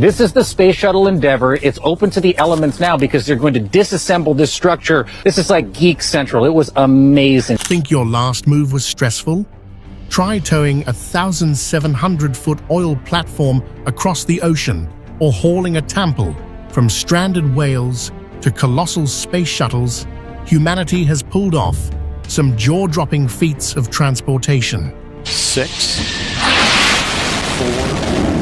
This is the Space Shuttle Endeavour. It's open to the elements now because they're going to disassemble this structure. This is like Geek Central. It was amazing. Think your last move was stressful? Try towing a 1,700-foot oil platform across the ocean, or hauling a Tample. From stranded whales to colossal space shuttles, humanity has pulled off some jaw-dropping feats of transportation. 6, 4...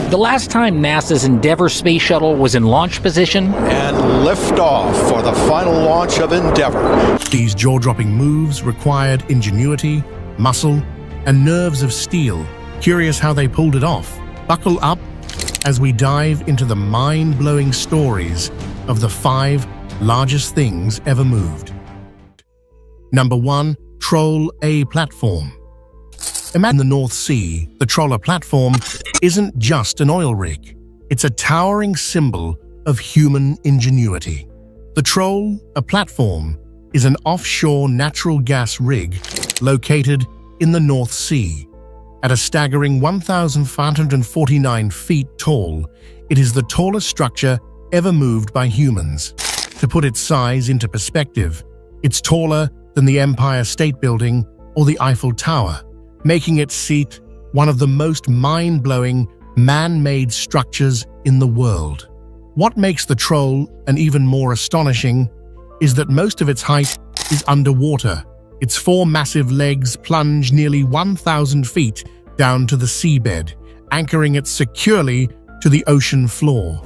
The last time NASA's Endeavour space shuttle was in launch position, and lift off for the final launch of Endeavour. These jaw-dropping moves required ingenuity, muscle, and nerves of steel. Curious how they pulled it off? Buckle up as we dive into the mind-blowing stories of the 5 largest things ever moved. Number 1. Troll A platform. Imagine the North Sea. The Troller platform isn't just an oil rig. It's a towering symbol of human ingenuity. The Troll, a platform, is an offshore natural gas rig located in the North Sea. At a staggering 1,549 feet tall, it is the tallest structure ever moved by humans. To put its size into perspective, it's taller than the Empire State Building or the Eiffel Tower, making its seat one of the most mind-blowing man-made structures in the world. What makes the Troll an even more astonishing is that most of its height is underwater. Its 4 massive legs plunge nearly 1,000 feet down to the seabed, anchoring it securely to the ocean floor.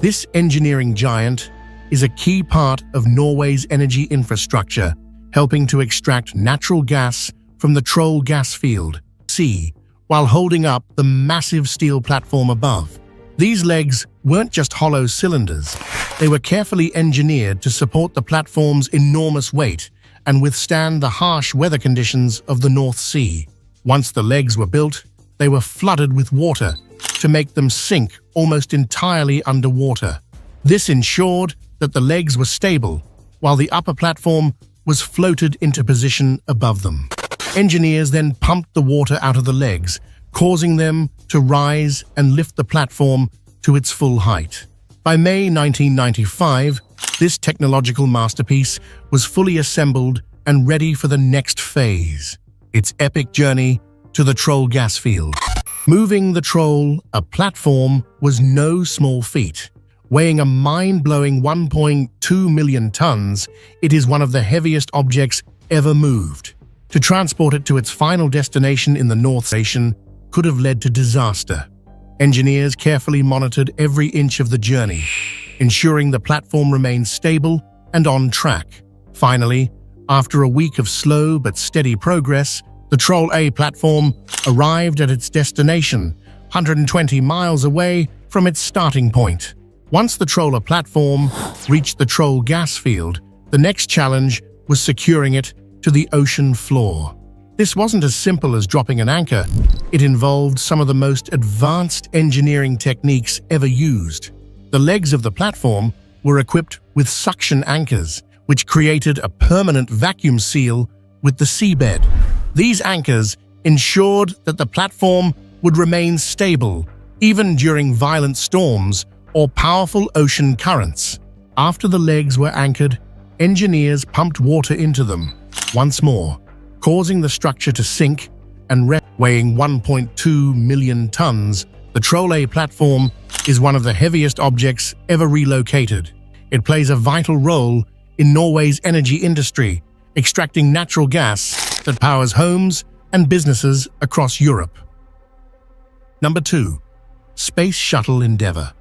This engineering giant is a key part of Norway's energy infrastructure, helping to extract natural gas from the Troll gas field, sea, while holding up the massive steel platform above. These legs weren't just hollow cylinders. They were carefully engineered to support the platform's enormous weight and withstand the harsh weather conditions of the North Sea. Once the legs were built, they were flooded with water to make them sink almost entirely underwater. This ensured that the legs were stable, while the upper platform was floated into position above them. Engineers then pumped the water out of the legs, causing them to rise and lift the platform to its full height. By May 1995, this technological masterpiece was fully assembled and ready for the next phase, its epic journey to the Troll gas field. Moving the Troll, a platform, was no small feat. Weighing a mind-blowing 1.2 million tons, it is one of the heaviest objects ever moved. To transport it to its final destination in the North Ocean could have led to disaster. Engineers carefully monitored every inch of the journey, ensuring the platform remained stable and on track. Finally, after a week of slow but steady progress, the Troll A platform arrived at its destination, 120 miles away from its starting point. Once the Troller platform reached the Troll gas field, the next challenge was securing it to the ocean floor. This wasn't as simple as dropping an anchor. It involved some of the most advanced engineering techniques ever used. The legs of the platform were equipped with suction anchors, which created a permanent vacuum seal with the seabed. These anchors ensured that the platform would remain stable, even during violent storms or powerful ocean currents. After the legs were anchored, engineers pumped water into them once more, causing the structure to sink and rest. Weighing 1.2 million tons, the Troll A platform is one of the heaviest objects ever relocated. It plays a vital role in Norway's energy industry, extracting natural gas that powers homes and businesses across Europe. Number 2. Space Shuttle Endeavour.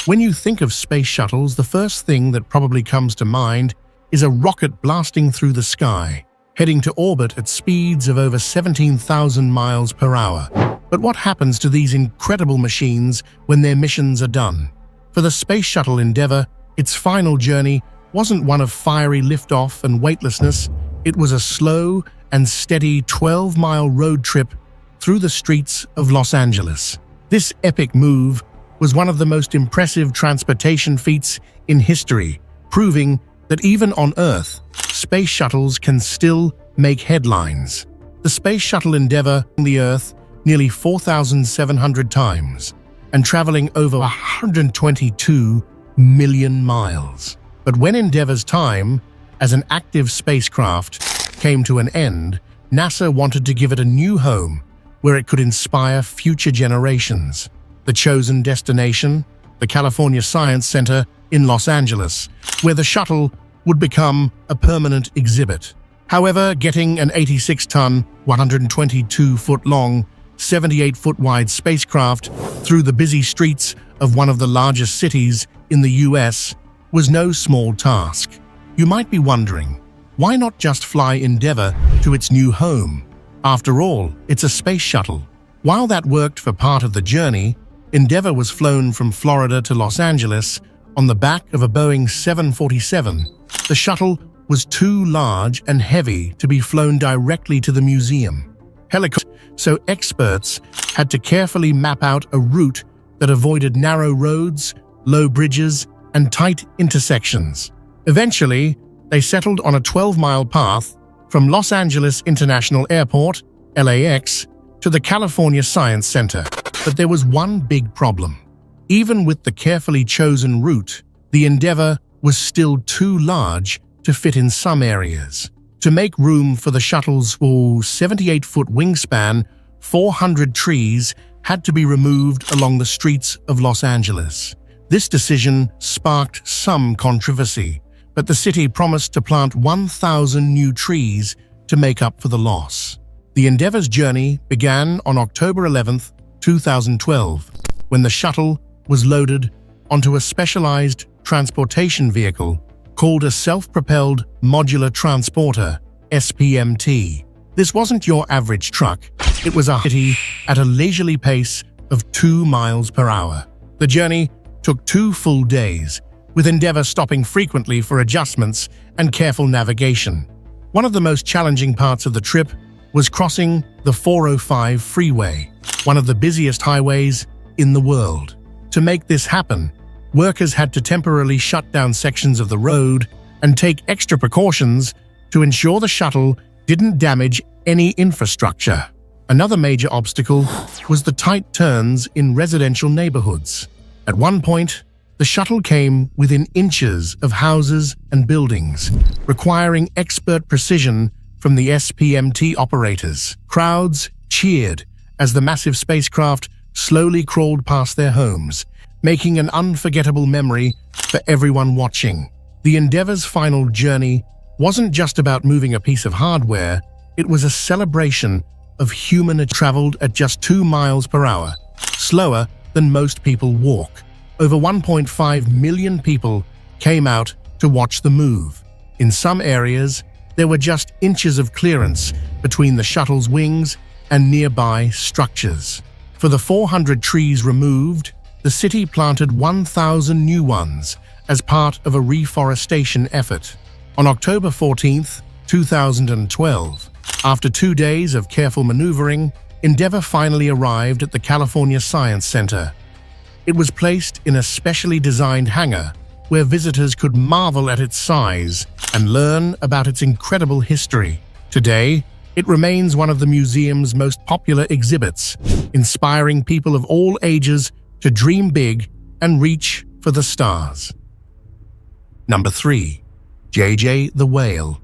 When you think of space shuttles, the first thing that probably comes to mind is a rocket blasting through the sky, heading to orbit at speeds of over 17,000 miles per hour. But what happens to these incredible machines when their missions are done? For the Space Shuttle Endeavour, its final journey wasn't one of fiery liftoff and weightlessness. It was a slow and steady 12-mile road trip through the streets of Los Angeles. This epic move was one of the most impressive transportation feats in history, proving that even on Earth, space shuttles can still make headlines. The Space Shuttle Endeavour on the Earth nearly 4,700 times, and traveling over 122 million miles. But when Endeavour's time as an active spacecraft came to an end, NASA wanted to give it a new home where it could inspire future generations. The chosen destination, the California Science Center in Los Angeles, where the shuttle would become a permanent exhibit. However, getting an 86-ton, 122-foot-long, 78-foot-wide spacecraft through the busy streets of one of the largest cities in the US was no small task. You might be wondering, why not just fly Endeavour to its new home? After all, it's a space shuttle. While that worked for part of the journey, Endeavour was flown from Florida to Los Angeles on the back of a Boeing 747. The shuttle was too large and heavy to be flown directly to the museum. So experts had to carefully map out a route that avoided narrow roads, low bridges, and tight intersections. Eventually, they settled on a 12-mile path from Los Angeles International Airport, LAX, to the California Science Center. But there was one big problem. Even with the carefully chosen route, the Endeavour was still too large to fit in some areas. To make room for the shuttle's 78-foot wingspan, 400 trees had to be removed along the streets of Los Angeles. This decision sparked some controversy, but the city promised to plant 1,000 new trees to make up for the loss. The Endeavour's journey began on October 11, 2012, when the shuttle was loaded onto a specialized transportation vehicle called a Self-Propelled Modular Transporter, SPMT. This wasn't your average truck. It was a city at a leisurely pace of 2 miles per hour. The journey took 2 full days, with Endeavour stopping frequently for adjustments and careful navigation. One of the most challenging parts of the trip was crossing the 405 freeway, one of the busiest highways in the world. To make this happen, workers had to temporarily shut down sections of the road and take extra precautions to ensure the shuttle didn't damage any infrastructure. Another major obstacle was the tight turns in residential neighborhoods. At one point, the shuttle came within inches of houses and buildings, requiring expert precision from the SPMT operators. Crowds cheered as the massive spacecraft slowly crawled past their homes, making an unforgettable memory for everyone watching. The Endeavour's final journey wasn't just about moving a piece of hardware, it was a celebration of human traveled at just 2 miles per hour, slower than most people walk. Over 1.5 million people came out to watch the move. In some areas, there were just inches of clearance between the shuttle's wings and nearby structures. For the 400 trees removed, the city planted 1,000 new ones as part of a reforestation effort. On October 14, 2012, after 2 days of careful maneuvering, Endeavour finally arrived at the California Science Center. It was placed in a specially designed hangar where visitors could marvel at its size and learn about its incredible history. Today, it remains one of the museum's most popular exhibits, inspiring people of all ages to dream big and reach for the stars. Number 3. JJ the Whale.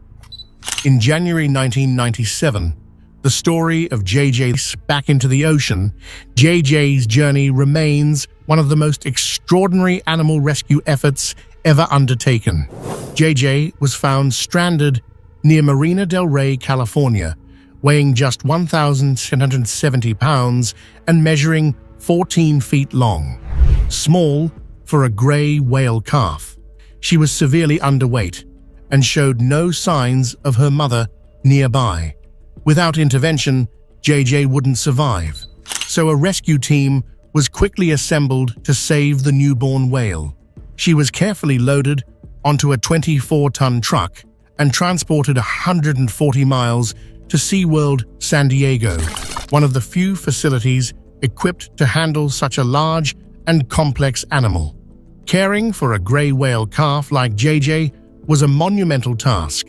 In January 1997, the story of JJ's back into the ocean, JJ's journey remains one of the most extraordinary animal rescue efforts ever undertaken. JJ was found stranded near Marina del Rey, California, weighing just 1,770 pounds and measuring 14 feet long. Small for a gray whale calf, she was severely underweight and showed no signs of her mother nearby. Without intervention, JJ wouldn't survive, so a rescue team was quickly assembled to save the newborn whale. She was carefully loaded onto a 24-ton truck and transported 140 miles to SeaWorld San Diego, one of the few facilities equipped to handle such a large and complex animal. Caring for a gray whale calf like JJ was a monumental task.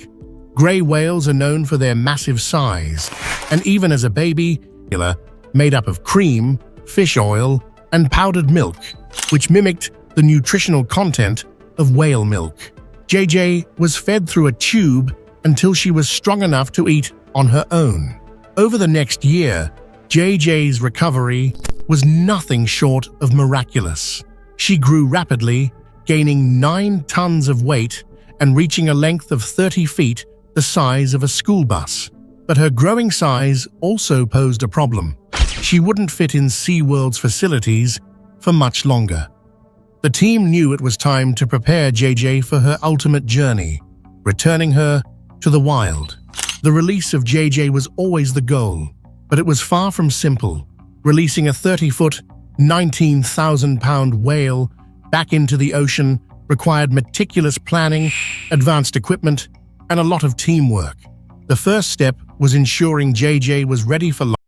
Gray whales are known for their massive size, and even as a baby, made up of cream, fish oil, and powdered milk, which mimicked the nutritional content of whale milk. JJ was fed through a tube until she was strong enough to eat on her own. Over the next year, JJ's recovery was nothing short of miraculous. She grew rapidly, gaining 9 tons of weight and reaching a length of 30 feet, the size of a school bus. But her growing size also posed a problem. She wouldn't fit in SeaWorld's facilities for much longer. The team knew it was time to prepare JJ for her ultimate journey, returning her to the wild. The release of JJ was always the goal, but it was far from simple. Releasing a 30-foot, 19,000-pound whale back into the ocean required meticulous planning, advanced equipment, and a lot of teamwork. The first step was ensuring JJ was ready for life.